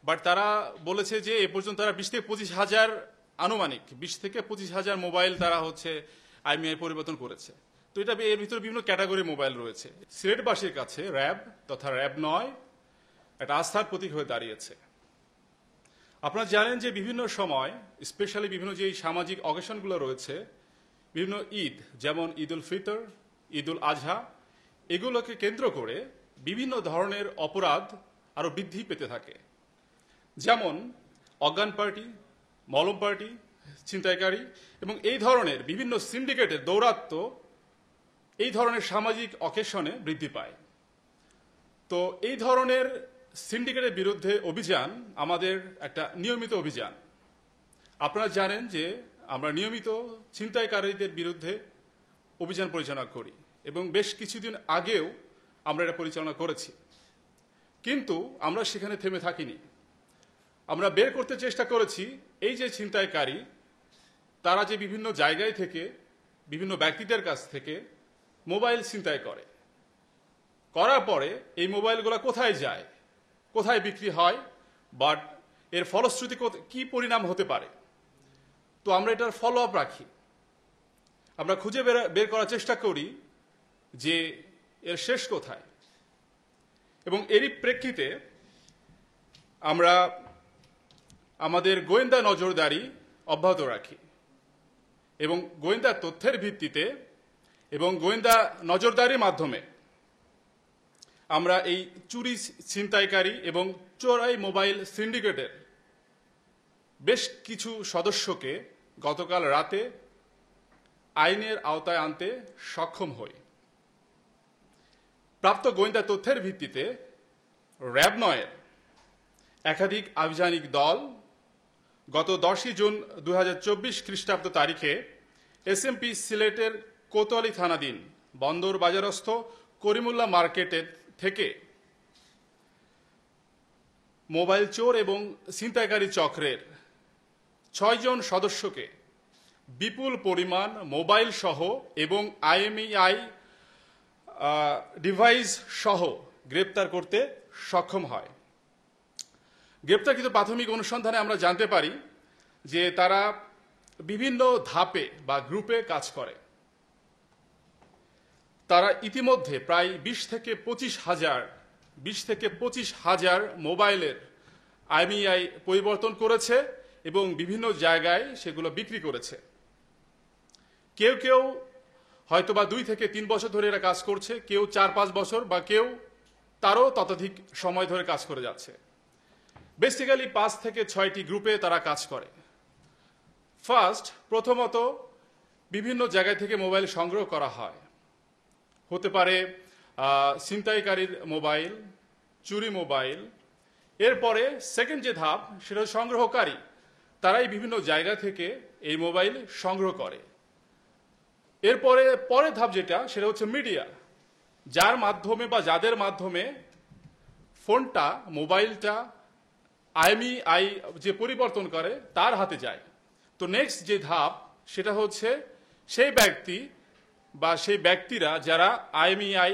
But তারা বলেছে যে এ পর্যন্ত তারা 20 থেকে 25,000 আনুমানিক 20 থেকে 25,000 মোবাইল তারা হচ্ছে আইএমইআই পরিবর্তন করেছে। তো এটা এর ভিতরে বিভিন্ন ক্যাটাগরি মোবাইল রয়েছে। সিলেটবাসীর কাছে র্যাব তথা র্যাব 9 একটা আস্থার প্রতীক হয়ে দাঁড়িয়েছে। আপনারা জানেন যে বিভিন্ন সময় স্পেশালি বিভিন্ন যে সামাজিক অকেশনগুলো রয়েছে, বিভিন্ন ঈদ যেমন ঈদ উল ফিতর, ঈদ উল আজহা, এগুলোকে কেন্দ্র করে বিভিন্ন ধরনের অপরাধ আরও বৃদ্ধি পেতে থাকে। যেমন অজ্ঞান পার্টি, মলম পার্টি, ছিনতাইকারী এবং এই ধরনের বিভিন্ন সিন্ডিকেটের দৌরাত্ম্য এই ধরনের সামাজিক অকেশনে বৃদ্ধি পায়। তো এই ধরনের সিন্ডিকেটের বিরুদ্ধে অভিযান আমাদের একটা নিয়মিত অভিযান। আপনারা জানেন যে আমরা নিয়মিত ছিনতাইকারীদের বিরুদ্ধে অভিযান পরিচালনা করি এবং বেশ কিছুদিন আগেও আমরা এটা পরিচালনা করেছি। কিন্তু আমরা সেখানে থেমে থাকিনি। আমরা বের করতে চেষ্টা করেছি এই যে ছিনতাইকারী তারা যে বিভিন্ন জায়গায় থেকে বিভিন্ন ব্যক্তিদের কাছ থেকে মোবাইল ছিনতাই করে, করার পরে এই মোবাইলগুলো কোথায় যায়, কোথায় বিক্রি হয়, বাট এর ফলশ্রুতি কি পরিণাম হতে পারে। তো আমরা এটার ফলো আপ রাখি। আমরা খুঁজে বের করার চেষ্টা করি যে এর শেষ কোথায়, এবং এরই প্রেক্ষিতে আমরা আমাদের গোয়েন্দা নজরদারি অব্যাহত রাখি এবং গোয়েন্দা তথ্যের ভিত্তিতে এবং গোয়েন্দা নজরদারির মাধ্যমে আমরা এই চুরি ছিনতাইকারী এবং চোরাই মোবাইল সিন্ডিকেটের বেশ কিছু সদস্যকে গতকাল রাতে আইনের আওতায় আনতে সক্ষম হই। প্রাপ্ত গোয়েন্দা তথ্যের ভিত্তিতে র্যাব 9-এর একাধিক আভিযানিক দল গত 10 জুন 2024 খ্রিস্টাব্দ তারিখে এসএমপি সিলেটের কোতোয়ালি থানাধীন বন্দর বাজারস্থ করিমুল্লাহ মার্কেটের থেকে মোবাইল চোর এবং ছিনতাইকারী চক্রের 6 জন সদস্যকে বিপুল পরিমাণ মোবাইল সহ এবং আইএমইআই ডিভাইস সহ গ্রেপ্তার করতে সক্ষম হয়। গ্রেপ্তারকৃত প্রাথমিক অনুসন্ধানে আমরা জানতে পারি যে তারা বিভিন্ন ধাপে বা গ্রুপে কাজ করে। তারা ইতিমধ্যে প্রায় 20 থেকে 25,000 মোবাইলের আইএমইআই পরিবর্তন করেছে এবং বিভিন্ন জায়গায় সেগুলো বিক্রি করেছে। কেউ কেউ হয়তোবা 2 থেকে 3 বছর ধরে এরা কাজ করছে, কেউ 4-5 বছর, বা কেউ তারও ততোধিক সময় ধরে কাজ করে যাচ্ছে। বেসিক্যালি 5 থেকে 6টি গ্রুপে তারা কাজ করে। প্রথমত বিভিন্ন জায়গায় থেকে মোবাইল সংগ্রহ করা হয়। হতে পারে ছিনতাইকারীর মোবাইল, চুরি মোবাইল। এরপরে সেকেন্ড যে ধাপ সেটা সংগ্রহকারী, তারাই বিভিন্ন জায়গা থেকে এই মোবাইল সংগ্রহ করে। এরপরে পরের ধাপ যেটা সেটা হচ্ছে মিডিয়া, যার মাধ্যমে বা যাদের মাধ্যমে ফোনটা মোবাইলটা আইএমইআই যে পরিবর্তন করে তার হাতে যায়। তো নেক্সট যে ধাপ সেটা হচ্ছে সেই ব্যক্তি বা সেই ব্যক্তিরা যারা আইএমইআই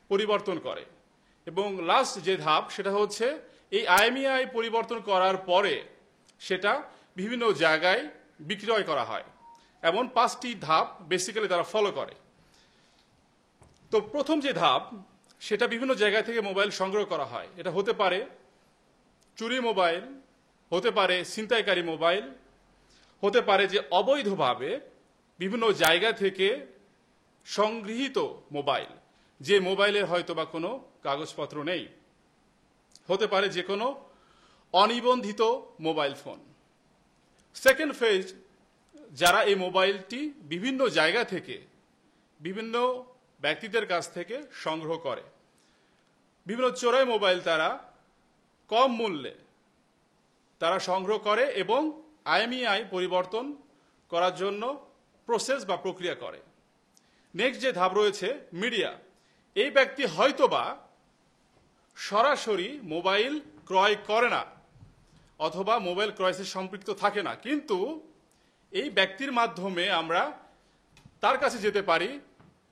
পরিবর্তন করে, এবং লাস্ট যে ধাপ সেটা হচ্ছে এই আইএমইআই পরিবর্তন করার পরে সেটা বিভিন্ন জায়গায় বিক্রয় করা হয়। এমন 5টি ধাপ বেসিক্যালি তারা ফলো করে। তো প্রথম যে ধাপ সেটা বিভিন্ন জায়গা থেকে মোবাইল সংগ্রহ করা হয়। এটা হতে পারে চুরি মোবাইল, হতে পারে ছিনতাইকারী মোবাইল, হতে পারে যে অবৈধভাবে বিভিন্ন জায়গা থেকে সংগৃহীত মোবাইল, যে মোবাইলের হয়তো বা কোনো কাগজপত্র নেই, হতে পারে যে কোনো অনিবন্ধিত মোবাইল ফোন। সেকেন্ড ফেজ, যারা এই মোবাইলটি বিভিন্ন জায়গা থেকে বিভিন্ন ব্যক্তিদের কাছ থেকে সংগ্রহ করে, বিভিন্ন চোরাই মোবাইল তারা কম মূল্যে তারা সংগ্রহ করে এবং আইএমইআই পরিবর্তন করার জন্য প্রসেস বা প্রক্রিয়া করে। নেক্সট যে ধাপ রয়েছে মিডিয়া, এই ব্যক্তি হয়তোবা সরাসরি মোবাইল ক্রয় করে না অথবা মোবাইল ক্রয়ের সম্পৃক্ত থাকে না, কিন্তু এই ব্যক্তির মাধ্যমে আমরা তার কাছে যেতে পারি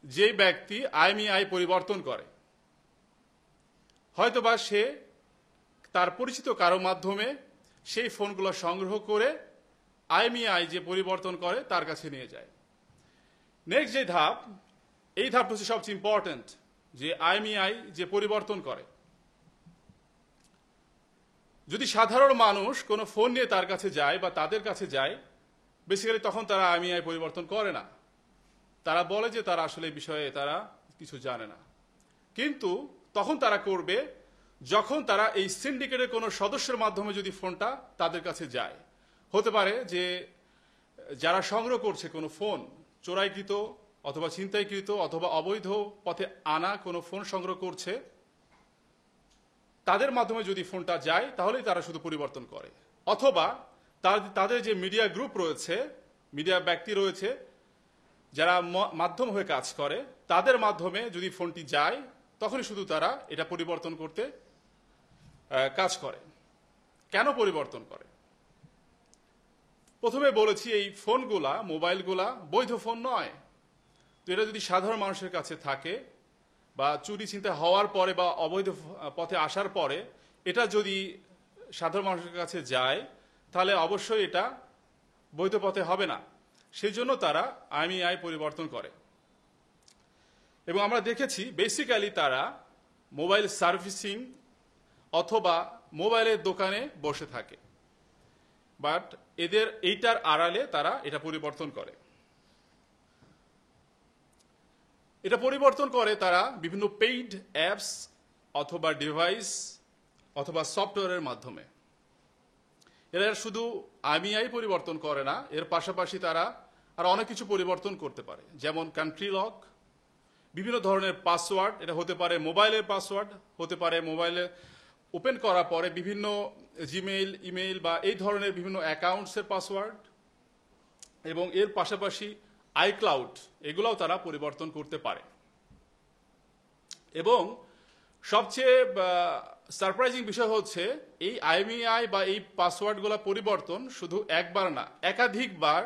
যে ব্যক্তি আইএমইআই পরিবর্তন করে। হয়তোবা সে তার পরিচিত কারো মাধ্যমে সেই ফোনগুলো সংগ্রহ করে আইএমইআই যে পরিবর্তন করে তার কাছে নিয়ে যায়। নেক্সট যে ধাপ, এই ধাপটা হচ্ছে সবচেয়ে ইম্পর্টেন্ট, যে আইএমইআই যে পরিবর্তন করে। যদি সাধারণ মানুষ কোনো ফোন নিয়ে তার কাছে যায় বা তাদের কাছে যায়, বেসিক্যালি তখন তারা আইএমইআই পরিবর্তন করে না। তারা বলে যে তারা আসলে এই বিষয়ে তারা কিছু জানে না। কিন্তু তখন তারা করবে যখন তারা এই সিন্ডিকেটের কোনো সদস্যের মাধ্যমে যদি ফোনটা তাদের কাছে যায়। হতে পারে যে যারা সংগ্রহ করছে কোনো ফোন, চোরাইকৃত অথবা ছিনতাইকৃত অথবা অবৈধ পথে আনা কোনো ফোন সংগ্রহ করছে, তাদের মাধ্যমে যদি ফোনটা যায় তাহলেই তারা শুধু পরিবর্তন করে। অথবা তাদের যে মিডিয়া গ্রুপ রয়েছে, মিডিয়া ব্যক্তি রয়েছে যারা মাধ্যম হয়ে কাজ করে, তাদের মাধ্যমে যদি ফোনটি যায় তখনই শুধু তারা এটা পরিবর্তন করতে কাজ করে। কেন পরিবর্তন করে? প্রথমে বলেছি এই ফোনগুলা, মোবাইলগুলা বৈধ ফোন নয়। তো এটা যদি সাধারণ মানুষের কাছে থাকে বা চুরি ছিনতাই হওয়ার পরে বা অবৈধ পথে আসার পরে এটা যদি সাধারণ মানুষের কাছে যায়, তাহলে অবশ্যই এটা বৈধ পথে হবে না। সেই জন্য তারা আইএমইআই পরিবর্তন করে। এবং আমরা দেখেছি বেসিক্যালি তারা মোবাইল সার্ভিসিং অথবা মোবাইলের দোকানে বসে থাকে, বাট এদের এইটার আড়ালে তারা এটা পরিবর্তন করে। এটা পরিবর্তন করে তারা বিভিন্ন পেইড অ্যাপস অথবা ডিভাইস অথবা সফটওয়্যারের মাধ্যমে। এরা শুধু আইএমইআই পরিবর্তন করে না, এর পাশাপাশি তারা আর অনেক কিছু পরিবর্তন করতে পারে, যেমন কান্ট্রি লক, বিভিন্ন ধরনের পাসওয়ার্ড। এটা হতে পারে মোবাইলের পাসওয়ার্ড, হতে পারে মোবাইলে ওপেন করার পরে বিভিন্ন জিমেইল, ইমেইল বা এই ধরনের বিভিন্ন অ্যাকাউন্টসের পাসওয়ার্ড, এবং এর পাশাপাশি আইক্লাউড, এগুলাও তারা পরিবর্তন করতে পারে। এবং সবচেয়ে সারপ্রাইজিং বিষয় হচ্ছে এই আইএমইআই বা এই পাসওয়ার্ডগুলো পরিবর্তন শুধু একবার না, একাধিকবার,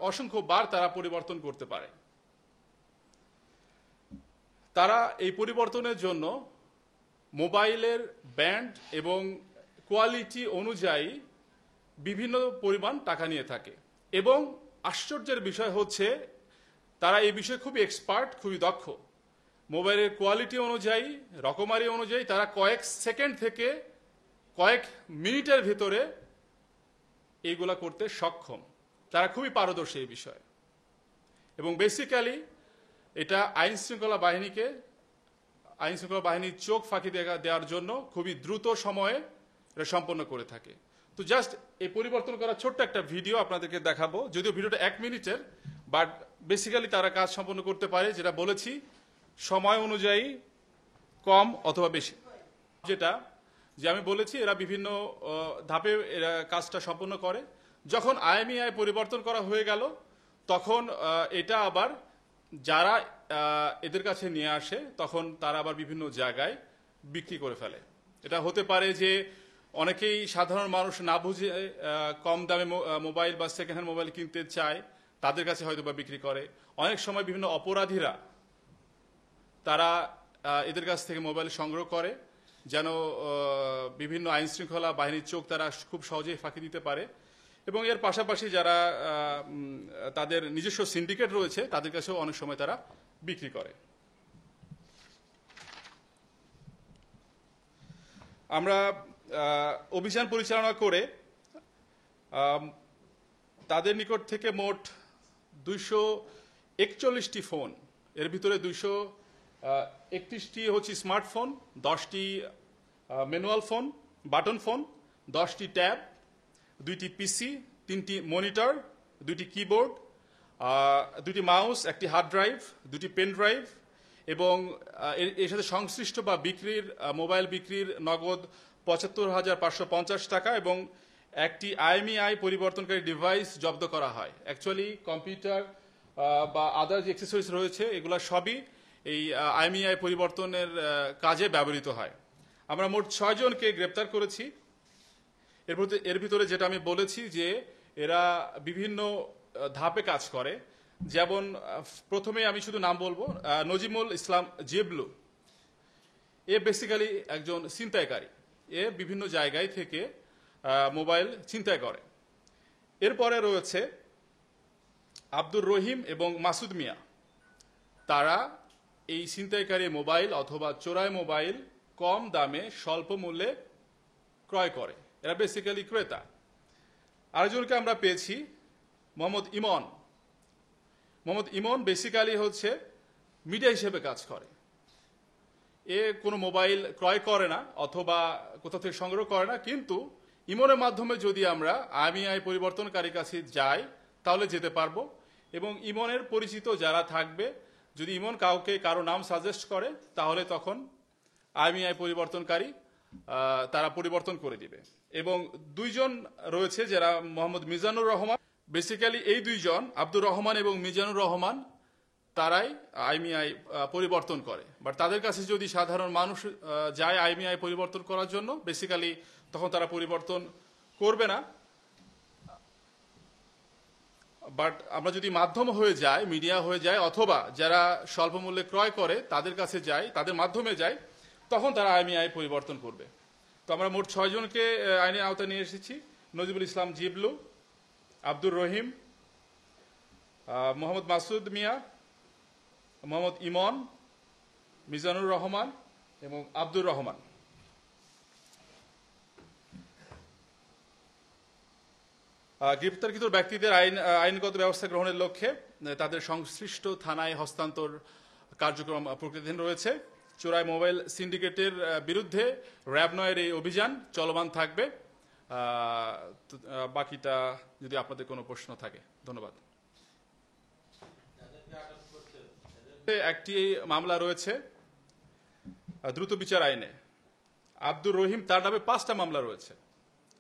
অসংখ্যবার তারা পরিবর্তন করতে পারে। তারা এই পরিবর্তনের জন্য মোবাইলের ব্যান্ড এবং কোয়ালিটি অনুযায়ী বিভিন্ন পরিমাণ টাকা নিয়ে থাকে। এবং আশ্চর্যের বিষয় হচ্ছে তারা এই বিষয়ে খুবই এক্সপার্ট, খুবই দক্ষ। মোবাইলের কোয়ালিটি অনুযায়ী, রকমারি অনুযায়ী তারা কয়েক সেকেন্ড থেকে কয়েক মিনিটের ভিতরে এইগুলা করতে সক্ষম। তারা খুবই পারদর্শী এই বিষয়ে। এবং বেসিক্যালি এটা আইন শৃঙ্খলা বাহিনীর চোখ ফাঁকি দেওয়ার জন্য খুবই দ্রুত সময়ে এটা সম্পন্ন করে থাকে। তো জাস্ট এই পরিবর্তন করা ছোট্ট একটা ভিডিও আপনাদেরকে দেখাবো, যদিও ভিডিওটা 1 মিনিটের, বাট বেসিক্যালি তারা কাজ সম্পন্ন করতে পারে, যেটা বলেছি, সময় অনুযায়ী কম অথবা বেশি। যেটা যে আমি বলেছি এরা বিভিন্ন ধাপে এরা কাজটা সম্পন্ন করে। যখন আইএমইআই পরিবর্তন করা হয়ে গেল তখন এটা আবার যারা এদের কাছে নিয়ে আসে তখন তারা আবার বিভিন্ন জায়গায় বিক্রি করে ফেলে। এটা হতে পারে যে অনেকেই সাধারণ মানুষ না বুঝে কম দামে মোবাইল বা সেকেন্ড হ্যান্ড মোবাইল কিনতে চায়, তাদের কাছে হয়তো বা বিক্রি করে। অনেক সময় বিভিন্ন অপরাধীরা তারা এদের কাছ থেকে মোবাইল সংগ্রহ করে, যেন বিভিন্ন আইন শৃঙ্খলা বাহিনীর চোখ তারা খুব সহজেই ফাঁকি দিতে পারে। এবং এর পাশাপাশি যারা তাদের নিজস্ব সিন্ডিকেট রয়েছে তাদের কাছেও অনেক সময় তারা বিক্রি করে। আমরা অভিযান পরিচালনা করে তাদের নিকট থেকে মোট 241টি ফোন, এর ভিতরে 231টি হচ্ছে স্মার্টফোন, 10টি ম্যানুয়াল ফোন, বাটন ফোন, 10টি ট্যাব, 2টি পিসি, 3টি মনিটর, 2টি কিবোর্ড, 2টি মাউস, 1টি হার্ড ড্রাইভ, 2টি পেন ড্রাইভ, এবং এর সাথে সংশ্লিষ্ট বা বিক্রির মোবাইল বিক্রির নগদ ৭৫,৫৫০ টাকা এবং একটি আইএমইআই পরিবর্তনকারী ডিভাইস জব্দ করা হয়। অ্যাকচুয়ালি কম্পিউটার বা আদার যে অ্যাক্সেসরিজ রয়েছে এগুলো সবই এই আইএমইআই পরিবর্তনের কাজে ব্যবহৃত হয়। আমরা মোট 6 জনকে গ্রেপ্তার করেছি। এর ভিতরে যেটা আমি বলেছি যে এরা বিভিন্ন ধাপে কাজ করে। যেমন প্রথমে আমি শুধু নাম বলবো, নজিমুল ইসলাম জেবলু, এ বেসিক্যালি একজন ছিনতাইকারী। এ বিভিন্ন জায়গায় থেকে মোবাইল ছিনতাই করে। এরপরে রয়েছে আব্দুর রহিম এবং মাসুদ মিয়া। তারা এই ছিনতাইকারী মোবাইল অথবা চোরাই মোবাইল কম দামে স্বল্প মূল্যে ক্রয় করে। এরা বেসিক্যালি ক্রেতা। আরেকজনকে আমরা পেয়েছি মোহাম্মদ ইমন। মোহাম্মদ ইমন বেসিক্যালি হচ্ছে মিডিয়া হিসেবে কাজ করে। এ কোনো মোবাইল ক্রয় করে না অথবা কোথাও থেকে সংগ্রহ করে না, কিন্তু ইমনের মাধ্যমে যদি আমরা আইএমইআই পরিবর্তনকারীর কাছে যাই তাহলে যেতে পারবো। এবং ইমনের পরিচিত যারা থাকবে, যদি ইমন কারো নাম সাজেস্ট করে তাহলে তখন আইএমইআই পরিবর্তনকারী তারা পরিবর্তন করে দিবে। এবং দুইজন রয়েছে যারা মোহাম্মদ মিজানুর রহমান। বেসিক্যালি এই দুইজন আব্দুর রহমান এবং মিজানুর রহমান তারাই আইএমইআই পরিবর্তন করে। বাট তাদের কাছে যদি সাধারণ মানুষ যায় আইএমইআই পরিবর্তন করার জন্য, বেসিক্যালি তখন তারা পরিবর্তন করবে না। বাট আমরা যদি মাধ্যম হয়ে যাই, মিডিয়া হয়ে যায়, অথবা যারা স্বল্প মূল্যে ক্রয় করে তাদের কাছে যাই, তাদের মাধ্যমে যাই, তখন তারা আইএমইআই পরিবর্তন করবে। তো আমরা মোট 6 জনকে আইনের আওতায় নিয়ে এসেছি। নজিবুল ইসলাম জিবলু, আব্দুর রহিম, মোহাম্মদ মাসুদ মিয়া, মোহাম্মদ ইমন, মিজানুর রহমান এবং আব্দুর রহমান। গ্রেপ্তারকৃত ব্যক্তিদের আইনগত ব্যবস্থা গ্রহণের লক্ষ্যে তাদের সংশ্লিষ্ট থানায় হস্তান্তর কার্যক্রম প্রক্রিয়াধীন রয়েছে। চোরাই মোবাইল সিন্ডিকেটের বিরুদ্ধে র্যাব 9-এর এই অভিযান চলমান থাকবে। বাকিটা যদি আপনাদের কোনো প্রশ্ন থাকে। ধন্যবাদ। একটি মামলা রয়েছে দ্রুত বিচার আইনে। আব্দুর রহিম, তার নামে 5টা মামলা রয়েছে,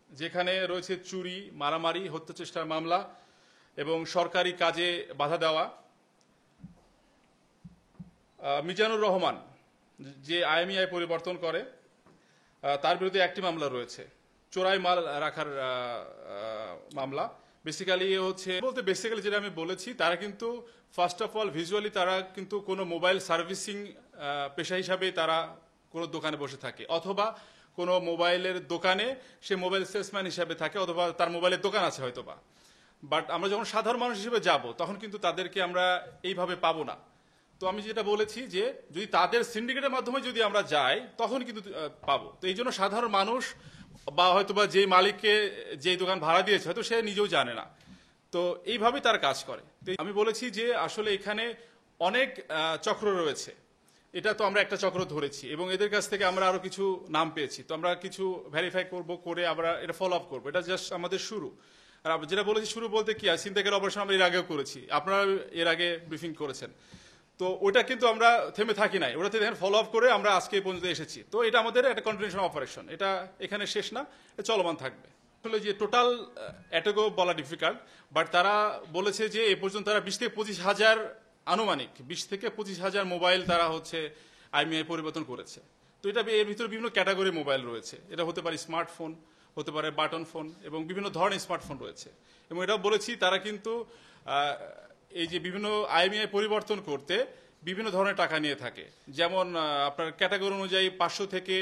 যেখানে রয়েছে চুরি, মারামারি, হত্যা চেষ্টার মামলা এবং সরকারি কাজে বাধা দেওয়া। মিজানুর রহমান, যে আইএমইআই পরিবর্তন করে, তার বিরুদ্ধে একটি মামলা রয়েছে, চোরাই মাল রাখার মামলা। বেসিক্যালি যেটা আমি বলেছি, তারা কিন্তু ফার্স্ট অফ অল ভিজুয়ালি তারা কিন্তু কোনো মোবাইল সার্ভিসিং পেশা হিসাবে তারা কোনো দোকানে বসে থাকে, অথবা কোনো মোবাইলের দোকানে সে মোবাইল সেলসম্যান হিসাবে থাকে, অথবা তার মোবাইলের দোকান আছে হয়তোবা। বাট আমরা যখন সাধারণ মানুষ হিসেবে যাব, তখন কিন্তু তাদেরকে আমরা এইভাবে পাবো না। তো আমি যেটা বলেছি যে যদি তাদের সিন্ডিকেটের মাধ্যমে যদি আমরা যাই তখন কিন্তু পাবো। তো এই জন্য সাধারণ মানুষ বা হয়তোবা যে মালিককে যে দোকান ভাড়া দিয়েছে হয়তো সে নিজেও জানে না। তো এইভাবে তার কাজ করে। আমি বলেছি যে আসলে এখানে অনেক চক্র রয়েছে। এটা তো আমরা একটা চক্র ধরেছি এবং এদের কাছ থেকে আমরা আরো কিছু নাম পেয়েছি। তো আমরা কিছু ভেরিফাই করে আমরা এটা ফলো আপ করবো। এটা জাস্ট আমাদের শুরু। আর যেটা বলেছি শুরু বলতে কি, ছিনতাইয়ের অপারেশন আমরা এর আগেও করেছি, আপনারা এর আগে ব্রিফিং করেছেন। তো ওটা কিন্তু আমরা থেমে থাকি নাই, ওটাতে দেখেন ফলো আপ করে আমরা আজকে এই পর্যন্ত এসেছি। তো এটা আমাদের একটা কন্টিনিউশন অপারেশন, এটা এখানে শেষ না, এটা চলমান থাকবে। আসলে যে টোটাল এটুকু বলা ডিফিকাল্ট, বাট তারা বলেছে যে এ পর্যন্ত তারা 20 থেকে 25 হাজার আনুমানিক 20 থেকে 25 হাজার মোবাইল তারা হচ্ছে আইএমইআই পরিবর্তন করেছে। তো এটা এর ভিতরে বিভিন্ন ক্যাটাগরি মোবাইল রয়েছে। এটা হতে পারে স্মার্টফোন, হতে পারে বাটন ফোন এবং বিভিন্ন ধরনের স্মার্টফোন রয়েছে। এবং এটাও বলেছি তারা কিন্তু এই যে বিভিন্ন আইএমইআই পরিবর্তন করতে বিভিন্ন ধরনের টাকা নিয়ে থাকে। যেমন আপনার ক্যাটাগরি অনুযায়ী 500 থেকে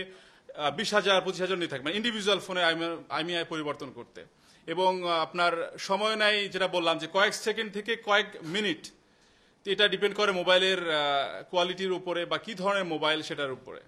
20,000 25,000 নিয়ে থাকে, মানে ইন্ডিভিজুয়াল ফোনে আইএমইআই পরিবর্তন করতে। এবং আপনার সময় নেয়, যেটা বললাম যে কয়েক সেকেন্ড থেকে কয়েক মিনিট। এটা ডিপেন্ড করে মোবাইলের কোয়ালিটির উপরে বা কি ধরনের মোবাইল সেটার উপরে।